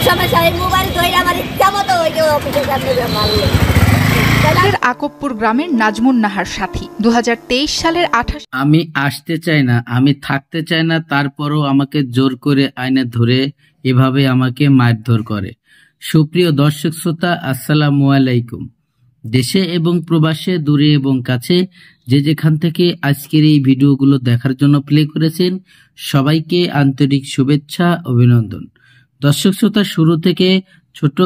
সমস্যা এই মোবাইল ধরে আমার ইচ্ছা মতো ওই যে অফিসের সামনে মারলো। আকবপুর গ্রামের নাজমুন নাহার সাথী 2023 সালের 28। আমি আসতে চাই না, আমি থাকতে চাই না, তারপরও আমাকে জোর করে আইনে ধরে এভাবে আমাকে মারধর করে। সুপ্রিয় দর্শক শ্রোতা, আসসালামু আলাইকুম। দেশে এবং প্রবাসে, দূরে এবং কাছে, যে যেখান থেকে আজকের এই ভিডিওগুলো দেখার জন্য প্লে করেছেন, সবাইকে আন্তরিক শুভেচ্ছা, অভিনন্দন। দর্শক শ্রোতা, শুরু থেকে ছোট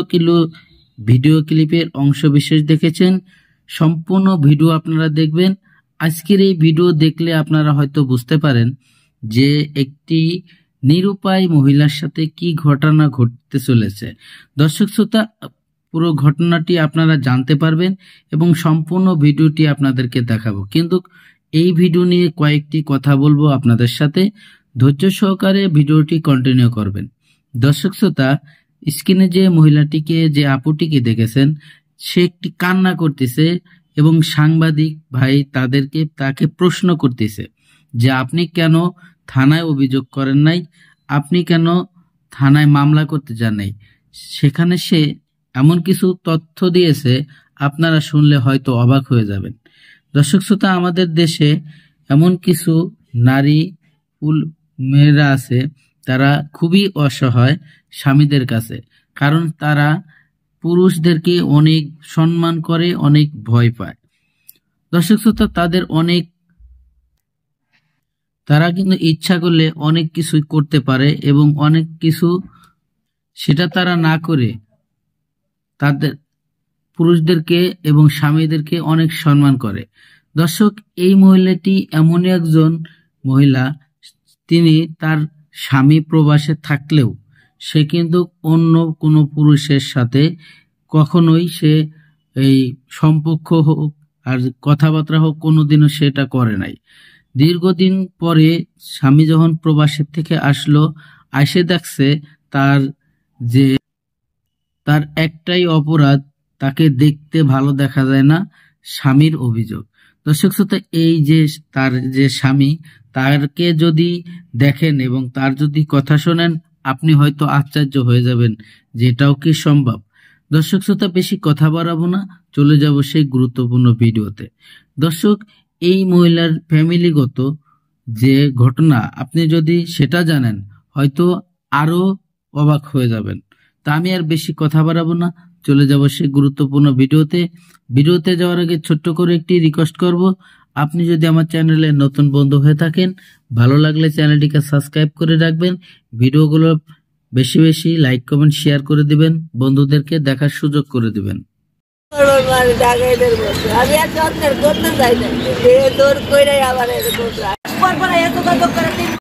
ভিডিও ক্লিপের অংশ বিশেষ দেখেছেন, সম্পূর্ণ ভিডিও আপনারা দেখবেন। আজকের এই ভিডিও দেখলে আপনারা হয়তো বুঝতে পারেন যে একটি নিরুপায় মহিলার সাথে কি ঘটনা ঘটতে চলেছে। দর্শক শ্রোতা, পুরো ঘটনাটি আপনারা জানতে পারবেন এবং সম্পূর্ণ ভিডিওটি আপনাদেরকে দেখাবো। কিন্তু এই ভিডিও নিয়ে কয়েকটি কথা বলবো আপনাদের সাথে, ধৈর্য সহকারে ভিডিওটি কন্টিনিউ করবেন। দর্শক শ্রোতা, স্ক্রিনে যে মহিলাটিকে, যে আপুটিকে দেখেছেন, সে একটি কান্না করতেছে এবং সাংবাদিক ভাই তাকে প্রশ্ন করতেছে যে আপনি কেন থানায় অভিযোগ করেন নাই, আপনি কেন থানায় মামলা করতে যান নাই। সেখানে সে এমন কিছু তথ্য দিয়েছে, আপনারা শুনলে হয়তো অবাক হয়ে যাবেন। দর্শক শ্রোতা, আমাদের দেশে এমন কিছু নারী মেয়েরা আছে, তারা খুবই অসহায় স্বামীদের কাছে, কারণ তারা পুরুষদেরকে অনেক সম্মান করে, অনেক ভয় পায়। দর্শক শ্রোতা, তারা কিন্তু ইচ্ছা করলে অনেক কিছুই করতে পারে এবং অনেক কিছু সেটা তারা না করে তাদের পুরুষদেরকে এবং স্বামীদেরকে অনেক সম্মান করে। দর্শক, এই মহিলাটি এমনই একজন মহিলা, তিনি তার স্বামী প্রবাসে থাকলেও সে কিন্তু অন্য কোনো পুরুষের সাথে কখনোই সে এই সম্পর্ক হোক আর কথাবার্তা হোক কোনোদিনও সেটা করে নাই। দীর্ঘদিন পরে স্বামী যখন প্রবাসের থেকে আসলো, এসে দেখছে তার একটাই অপরাধ, তাকে দেখতে ভালো দেখা যায় না, স্বামীর অভিযোগ। দর্শক শ্রোতা, এই যে তার যে স্বামী, তাকে যদি দেখেন এবং তার যদি কথা শোনেন, আপনি হয়তো আশ্চর্য হয়ে যাবেন যে এটাও কি সম্ভব। দর্শক শ্রোতা, বেশি কথা বাড়াবো না, চলে যাব সেই গুরুত্বপূর্ণ ভিডিওতে। দর্শক, এই মহিলার ফ্যামিলিগত যে ঘটনা, আপনি যদি সেটা জানেন হয়তো আরো অবাক হয়ে যাবেন। তা আমি আর বেশি কথা বাড়াবো না, চলে যাব সেই গুরুত্বপূর্ণ ভিডিওতে যাওয়ার আগে ছোট্ট করে একটি রিকোয়েস্ট করব, আপনি যদি আমার চ্যানেলে নতুন বন্ধু হয়ে থাকেন, ভালো লাগলে চ্যানেলটিকে সাবস্ক্রাইব করে রাখবেন, ভিডিওগুলো বেশি বেশি লাইক কমেন্ট শেয়ার করে দিবেন, বন্ধুদেরকে দেখার সুযোগ করে দিবেন। আমি আর যত্নের করতে চাই না, দৌড় করে আবার